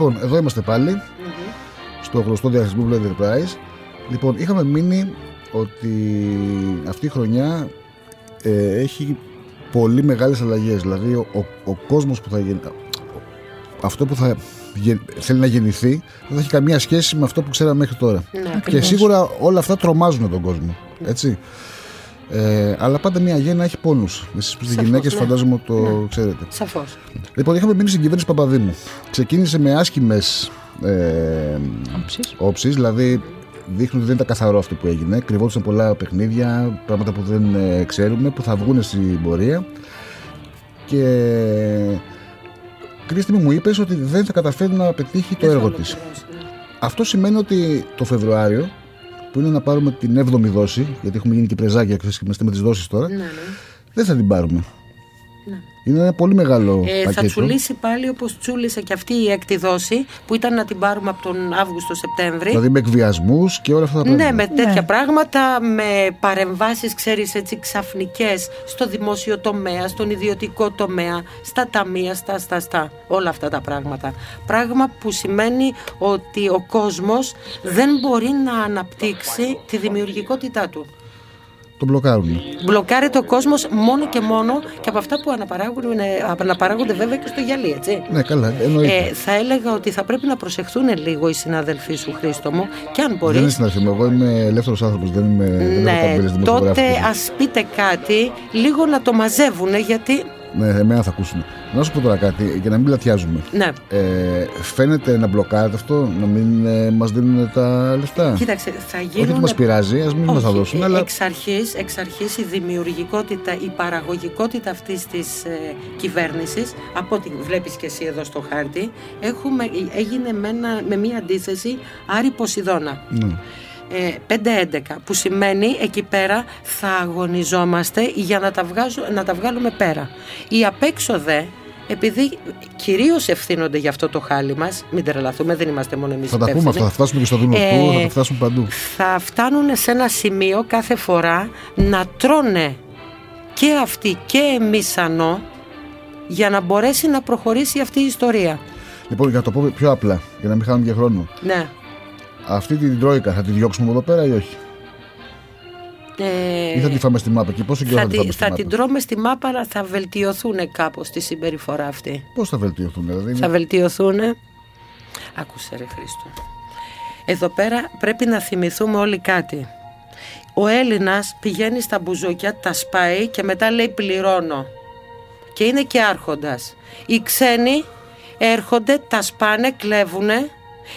Λοιπόν, εδώ είμαστε πάλι, στο γνωστό διαχειρισμό Blue Enterprise. Λοιπόν, είχαμε μείνει ότι αυτή η χρονιά έχει πολύ μεγάλες αλλαγές. Δηλαδή, ο κόσμος που θα γίνει, αυτό που θα θέλει να γεννηθεί, δεν θα έχει καμία σχέση με αυτό που ξέραμε μέχρι τώρα. Ναι, και σίγουρα όλα αυτά τρομάζουν τον κόσμο. Έτσι. Αλλά πάντα μια γέννα έχει πόνους. Εσείς που είστε γυναίκες, φαντάζομαι το ξέρετε. Σαφώς. Λοιπόν, είχαμε μείνει στην κυβέρνηση Παπαδήμου. Ξεκίνησε με άσχημες όψεις, δηλαδή δείχνουν ότι δεν ήταν καθαρό αυτό που έγινε. Κρυβόντουσαν πολλά παιχνίδια, πράγματα που δεν ξέρουμε, που θα βγουν στην πορεία. Και Κρίστη μου είπες ότι δεν θα καταφέρει να πετύχει το έργο της. Αυτό σημαίνει ότι το Φεβρουάριο, που είναι να πάρουμε την 7η δόση, γιατί έχουμε γίνει και πρεζάκια και είμαστε με τις δόσεις τώρα, δεν θα την πάρουμε. Ναι. Είναι ένα πολύ μεγάλο πακέτο. Θα τσουλήσει πάλι όπως τσούλησε και αυτή η 6η δόση, που ήταν να την πάρουμε από τον Αύγουστο-Σεπτέμβρη. Δηλαδή με εκβιασμούς και όλα αυτά τα πράγματα. Ναι, με τέτοια πράγματα, με παρεμβάσεις, ξέρεις, έτσι ξαφνικές στο δημόσιο τομέα, στον ιδιωτικό τομέα, στα ταμεία, στα όλα αυτά τα πράγματα. Πράγμα που σημαίνει ότι ο κόσμος δεν μπορεί να αναπτύξει τη δημιουργικότητά του. Το μπλοκάρουν. Μπλοκάρεται ο κόσμος μόνο και μόνο και από αυτά που αναπαράγονται βέβαια και στο γυαλί, έτσι. Ναι, καλά. Θα έλεγα ότι θα πρέπει να προσεχθούν λίγο οι συναδελφοί σου, Χρήστο μου, και αν μπορείς. Δεν είναι συναδελφοί μου, εγώ είμαι ελεύθερος άνθρωπος, δεν είμαι. Ναι, τότε ας πείτε κάτι, λίγο να το μαζεύουνε, γιατί. Ναι, εμένα θα ακούσουν. Να σου πω τώρα κάτι, για να μην πλατιάζουμε. Ναι. Φαίνεται να μπλοκάρεται αυτό, να μην μας δίνουν τα λεφτά. Κοίταξε, θα γίνουν. Όχι ότι μας πειράζει, ας μην μας τα δώσουν. Αλλά εξ αρχής η δημιουργικότητα, η παραγωγικότητα αυτής της κυβέρνησης, από ό,τι βλέπεις και εσύ εδώ στο χάρτη, έγινε με μια αντίθεση Άρη Ποσειδώνα. Ναι. 5-11, που σημαίνει εκεί πέρα θα αγωνιζόμαστε για να τα βγάλουμε πέρα. Οι απέξοδε, επειδή κυρίως ευθύνονται για αυτό το χάλι μας, μην τρελαθούμε, δεν είμαστε μόνο εμείς υπεύθυνοι. Θα τα πούμε αυτά, θα φτάσουμε και στο Δήμο του, θα φτάσουν παντού. Θα φτάνουν σε ένα σημείο κάθε φορά να τρώνε και αυτοί και εμείς σανό, για να μπορέσει να προχωρήσει αυτή η ιστορία. Λοιπόν, για να το πω πιο απλά, για να μην χάνουμε και χρόνο. Ναι. Αυτή την τρόικα θα τη διώξουμε εδώ πέρα ή όχι? Ή θα τη φάμε στη μάπα? Και πόσο καιρό θα τη φάμε στη μάπα? Θα την τρώμε στη μάπα, αλλά θα βελτιωθούν κάπως τη συμπεριφορά αυτή. Πώς θα βελτιωθούν, δηλαδή? Θα βελτιωθούν. Άκουσε ρε Χρήστο. Εδώ πέρα πρέπει να θυμηθούμε όλοι κάτι. Ο Έλληνας πηγαίνει στα μπουζούκια, τα σπάει και μετά λέει πληρώνω. Και είναι και άρχοντας. Οι ξένοι έρχονται, τα σπάνε, κλέβουνε,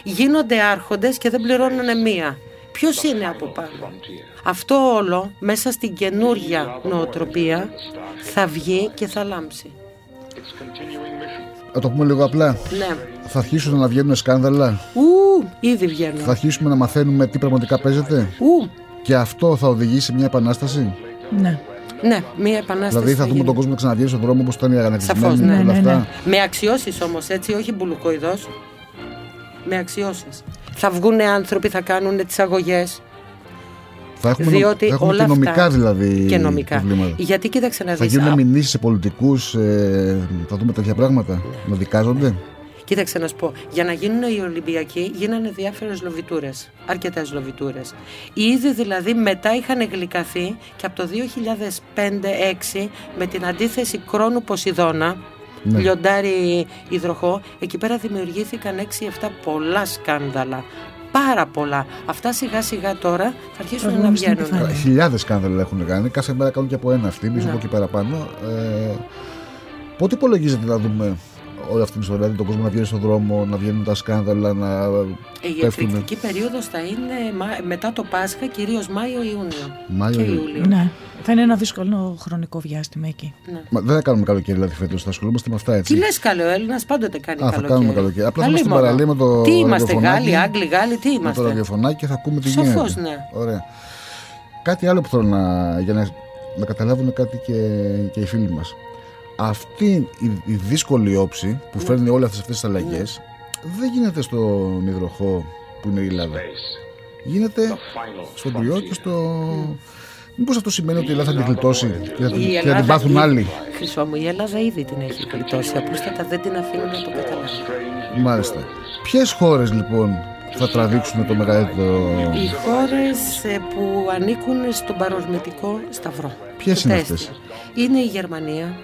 γίνονται άρχοντες και δεν πληρώνουν μία. Ποιος είναι από πάνω? Αυτό όλο μέσα στην καινούργια νοοτροπία θα βγει και θα λάμψει. Να το πούμε λίγο απλά. Ναι. Θα αρχίσουν να βγαίνουν σκάνδαλα. Ήδη βγαίνουν. Θα αρχίσουμε να μαθαίνουμε τι πραγματικά παίζεται. Και αυτό θα οδηγήσει σε μια επανάσταση. Ναι. Ναι, μια επανάσταση. Δηλαδή θα δούμε τον κόσμο να ξαναβγαίνει στον δρόμο όπως ήταν οι αγανακτισμένοι. Σαφώς, ναι. Με αξιώσεις όμως, έτσι, όχι μπουλουκοειδός. Με αξιώσεις. Θα βγουν άνθρωποι, θα κάνουν τις αγωγές. Θα έχουμε και νομικά δηλαδή. Και νομικά. Προβλήματα. Γιατί κοίταξε να δεις. Θα γίνουν μηνύσεις σε πολιτικούς, θα δούμε τέτοια πράγματα να δικάζονται. Κοίταξε να σου πω, για να γίνουν οι Ολυμπιακοί γίνανε διάφορες λοβιτούρες, αρκετές λοβιτούρες. Ήδη δηλαδή μετά είχαν γλυκαθεί και από το 2005-2006 με την αντίθεση Κρόνου Ποσειδώνα, ναι. Λιοντάρι υδροχό, εκεί πέρα δημιουργήθηκαν 6-7 πολλά σκάνδαλα. Πάρα πολλά. Αυτά σιγά σιγά τώρα θα αρχίσουν να βγαίνουν. Χιλιάδες σκάνδαλα έχουν κάνει, κάθε μέρα κάνουν και από ένα αυτοί, μισό από εκεί πέρα πάνω. Πότε υπολογίζετε να δούμε όλη αυτή την ιστορία, δηλαδή τον κόσμο να βγαίνει στον δρόμο, να βγαίνουν τα σκάνδαλα, να η εκρηκτική περίοδος θα είναι μετά το Πάσχα, κυρίως Μάιο-Ιούνιο και Ιούλιο. Ναι, θα είναι ένα δύσκολο χρονικό διάστημα εκεί. Ναι. Μα δεν θα κάνουμε καλοκαίρι δηλαδή φέτος, θα ασχολούμαστε με αυτά, έτσι. Τι λες καλέ, ο Έλληνας πάντοτε κάνει καλοκαίρι. Θα κάνουμε καλοκαίρι. Απλά θα είμαστε στην παραλία με το. Τι είμαστε, Γάλλοι, Άγγλοι, Γάλλοι, τι είμαστε? Με το ραδιοφωνάκι και θα ακούμε τι γίνεται. Σαφώς, ναι. Ωραία. Κάτι άλλο που θέλω για να καταλάβουν κάτι και οι φίλοι μας. Αυτή η δύσκολη όψη που φέρνει όλες αυτές τις αλλαγές δεν γίνεται στον υδροχό που είναι η Ελλάδα. Γίνεται στον κρυό και στο Μήπως αυτό σημαίνει ότι η Ελλάδα θα την γλιτώσει και θα την πάθουν Ελλάδα, άλλοι? Χρυσό μου, η Ελλάδα ήδη την έχει γλιτώσει. Απλούστατα δεν την αφήνουν να το καταλάβει. Μάλιστα. Ποιες χώρες λοιπόν θα τραβήξουν το μεγαλύτερο? Οι χώρες που ανήκουν στον παρορμητικό σταυρό. Ποιες είναι αυτές? Είναι η Γερμανία.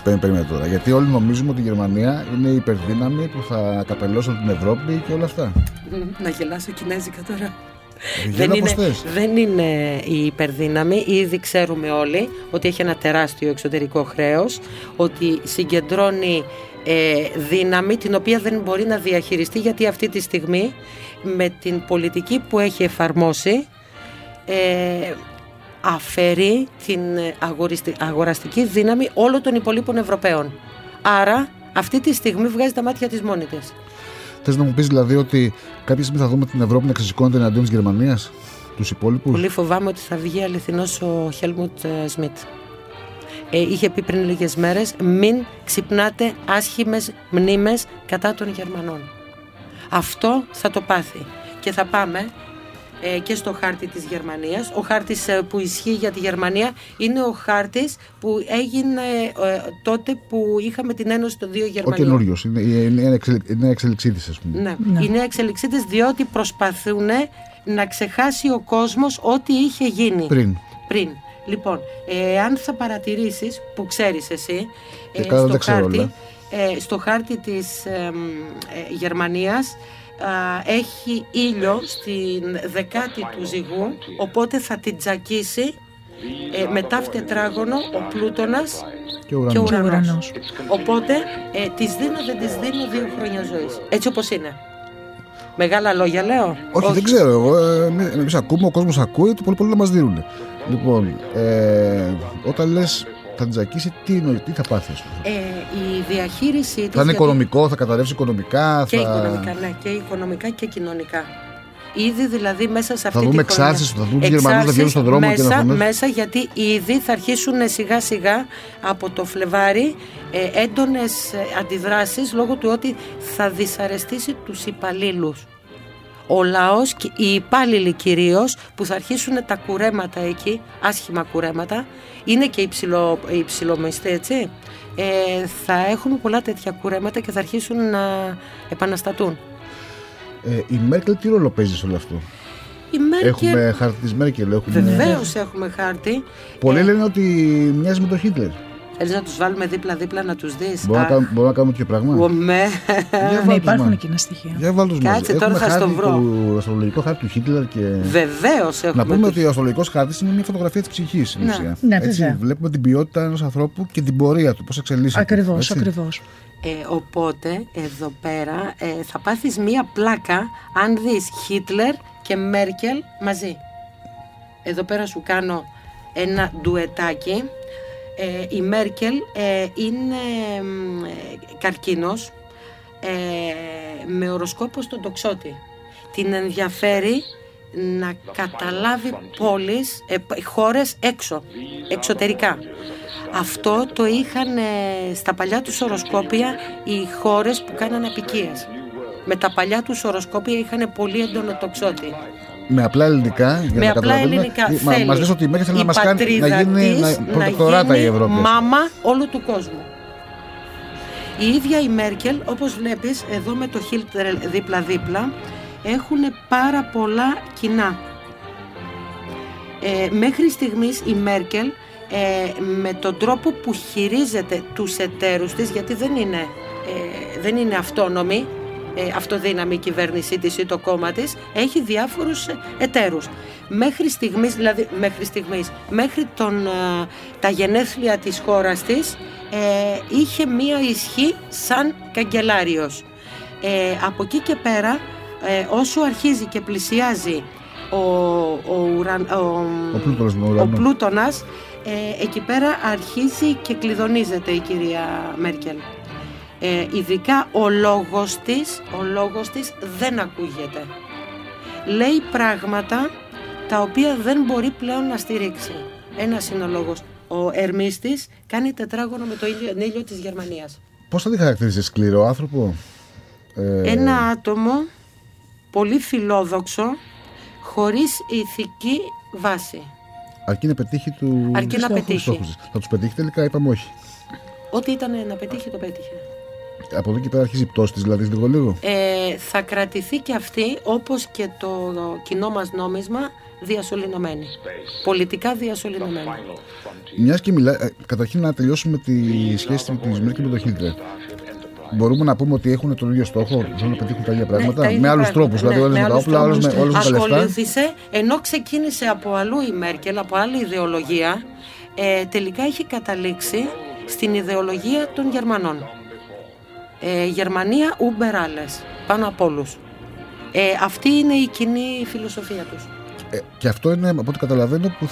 Περίμενε τώρα. Γιατί όλοι νομίζουμε ότι η Γερμανία είναι η υπερδύναμη που θα καπελώσουν την Ευρώπη και όλα αυτά. Να γελάσω κινέζικα τώρα. Δεν είναι η υπερδύναμη. Ήδη ξέρουμε όλοι ότι έχει ένα τεράστιο εξωτερικό χρέος, ότι συγκεντρώνει δύναμη την οποία δεν μπορεί να διαχειριστεί, γιατί αυτή τη στιγμή με την πολιτική που έχει εφαρμόσει αφαιρεί την αγοραστική δύναμη όλων των υπολείπων Ευρωπαίων. Άρα αυτή τη στιγμή βγάζει τα μάτια της μόνη της. Θες να μου πεις δηλαδή ότι κάποια στιγμή θα δούμε την Ευρώπη να ξεσηκώνεται εναντίον της Γερμανίας, τους υπόλοιπους? Πολύ φοβάμαι ότι θα βγει αληθινός ο Χέλμουτ Σμιτ. Είχε πει πριν λίγες μέρες, μην ξυπνάτε άσχημες μνήμες κατά των Γερμανών. Αυτό θα το πάθει και θα πάμε και στο χάρτη της Γερμανίας. Ο χάρτης που ισχύει για τη Γερμανία είναι ο χάρτης που έγινε τότε που είχαμε την Ένωση των δύο Γερμανιών. Ο καινούριος, είναι εξελιξίτης, ας πούμε. Ναι. Είναι εξελιξίτης διότι προσπαθούν να ξεχάσει ο κόσμος ό,τι είχε γίνει πριν. Λοιπόν, αν θα παρατηρήσεις, που ξέρεις εσύ, στο χάρτη της Γερμανίας έχει ήλιο στην δεκάτη του ζυγού, οπότε θα την τζακίσει με ταύ τετράγωνο ο Πλούτονας και ο ουρανός. Οπότε της δίνω, δεν της δίνω 2 χρόνια ζωής, έτσι όπως είναι. Μεγάλα λόγια λέω? Όχι, δεν ξέρω εγώ. Εμείς ακούμε, ο κόσμος ακούει, το πολύ πολύ να μας δίνουν. Λοιπόν, όταν λες θα την τζακίσει, τι θα πάθει? Η διαχείρισή της θα είναι οικονομικό, θα καταρρεύσει οικονομικά? Οικονομικά, ναι, και οικονομικά και κοινωνικά. Ήδη δηλαδή μέσα σε αυτή θα δούμε εξάρσεις, θα δούμε τους Γερμανούς να βγαίνουν στον δρόμο και να φωνάζουν. Μέσα, γιατί ήδη θα αρχίσουν σιγά σιγά από το Φλεβάρι έντονες αντιδράσεις, λόγω του ότι θα δυσαρεστήσει τους υπαλλήλους. Ο λαός και οι υπάλληλοι κυρίως, που θα αρχίσουν τα κουρέματα εκεί, άσχημα κουρέματα, είναι και οι υψηλομισθοί, έτσι. Θα έχουμε πολλά τέτοια κουρέματα και θα αρχίσουν να επαναστατούν. Η Μέρκελ τι ρόλο παίζει σε όλο αυτό? Έχουμε χάρτη της Μέρκελ? Βεβαίως έχουμε χάρτη. Πολλοί λένε ότι μοιάζει με τον Χίτλερ. Θέλεις να τους βάλουμε δίπλα-δίπλα να τους δεις? Μπορούμε να κάνουμε τέτοιο πράγμα? Ναι, υπάρχουν εκείνα στοιχεία. Για βάλ' τους μαζί. Κάτσε, τώρα θα στο βρω. Το αστρολογικό χάρτη του Χίτλερ και... Βεβαίως έχουμε. Να πούμε ότι ο αστρολογικός χάρτης είναι μια φωτογραφία της ψυχής. Ναι, έτσι, βλέπουμε την ποιότητα ενός ανθρώπου και την πορεία του, πώς εξελίσσεται. Ακριβώς. Οπότε εδώ πέρα θα πάθεις μία πλάκα αν δεις Χίτλερ και Μέρκελ μαζί. Εδώ πέρα σου κάνω ένα ντουετάκι. Η Μέρκελ είναι καρκίνος με οροσκόπο στον τοξότη. Την ενδιαφέρει να καταλάβει πόλεις, χώρες εξωτερικά. Αυτό το είχαν στα παλιά τους οροσκόπια οι χώρες που κάνανε απικίες. Με τα παλιά τους οροσκόπια είχαν πολύ έντονο τοξότη. Με απλά ελληνικά, για να καταλαβαίνουμε. Μας λες ότι η Μέρκελ θέλει να μας κάνει να γίνει προτεκτοράτα η Ευρώπη. Μάμα όλου του κόσμου. Η ίδια η Μέρκελ, όπως βλέπεις εδώ με το Χίτλερ δίπλα-δίπλα, έχουν πάρα πολλά κοινά. Μέχρι στιγμής η Μέρκελ με τον τρόπο που χειρίζεται τους εταίρους της, γιατί δεν είναι αυτόνομη, αυτοδύναμη η κυβέρνησή της ή το κόμμα της, έχει διάφορους εταίρους. Μέχρι τα γενέθλια της χώρας της είχε μία ισχύ σαν καγκελάριος. Από εκεί και πέρα, όσο αρχίζει και πλησιάζει ο Πλούτονας, εκεί πέρα αρχίζει και κλειδονίζεται η κυρία Μέρκελ. Ειδικά ο λόγος της δεν ακούγεται. Λέει πράγματα τα οποία δεν μπορεί πλέον να στηρίξει. Ένας είναι ο λόγος. Ο Ερμής της κάνει τετράγωνο με το ήλιο της Γερμανίας. Πώς θα τη χαρακτηρίζεις? Σκληρό άνθρωπο? Ένα άτομο πολύ φιλόδοξο, χωρίς ηθική βάση. Αρκεί να πετύχει στόχους. Θα τους πετύχει τελικά, είπαμε όχι. Ό,τι ήταν να πετύχει, το πέτυχε. Από εδώ και πέρα αρχίζει η πτώση της, δηλαδή λίγο. Θα κρατηθεί και αυτή, όπως και το κοινό μας νόμισμα, διασωληνωμένη. Πολιτικά διασωληνωμένη. Μιας και καταρχήν να τελειώσουμε τη σχέση της Μέρκελ με τον Χίτλερ. Μπορούμε να πούμε ότι έχουν τον ίδιο στόχο, θέλουν να πετύχουν τα ίδια πράγματα, με άλλους τρόπους. Δηλαδή, όλες με τα όπλα, όλες με τα λεφτά. Ακολούθησε, ενώ ξεκίνησε από αλλού η Μέρκελ, από άλλη ιδεολογία, τελικά έχει καταλήξει στην ιδεολογία των Γερμανών. Γερμανία ούμπερ άλλες, πάνω από όλους. Αυτή είναι η κοινή φιλοσοφία τους. Και αυτό είναι, από ό,τι καταλαβαίνω, που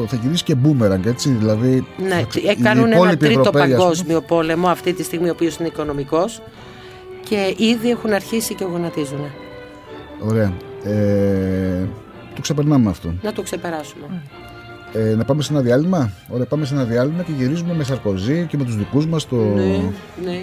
θα γυρίσει και μπούμεραγκ, έτσι. Δηλαδή, ναι, κάνουν ένα τρίτο παγκόσμιο πόλεμο αυτή τη στιγμή, ο οποίος είναι οικονομικός, και ήδη έχουν αρχίσει και γονατίζουν. Ωραία. Το ξεπερνάμε αυτό. Να το ξεπεράσουμε. Να πάμε σε ένα διάλειμμα. Ωραία, πάμε σε ένα διάλειμμα και γυρίζουμε με Σαρκοζή και με τους δικούς μας. Ναι.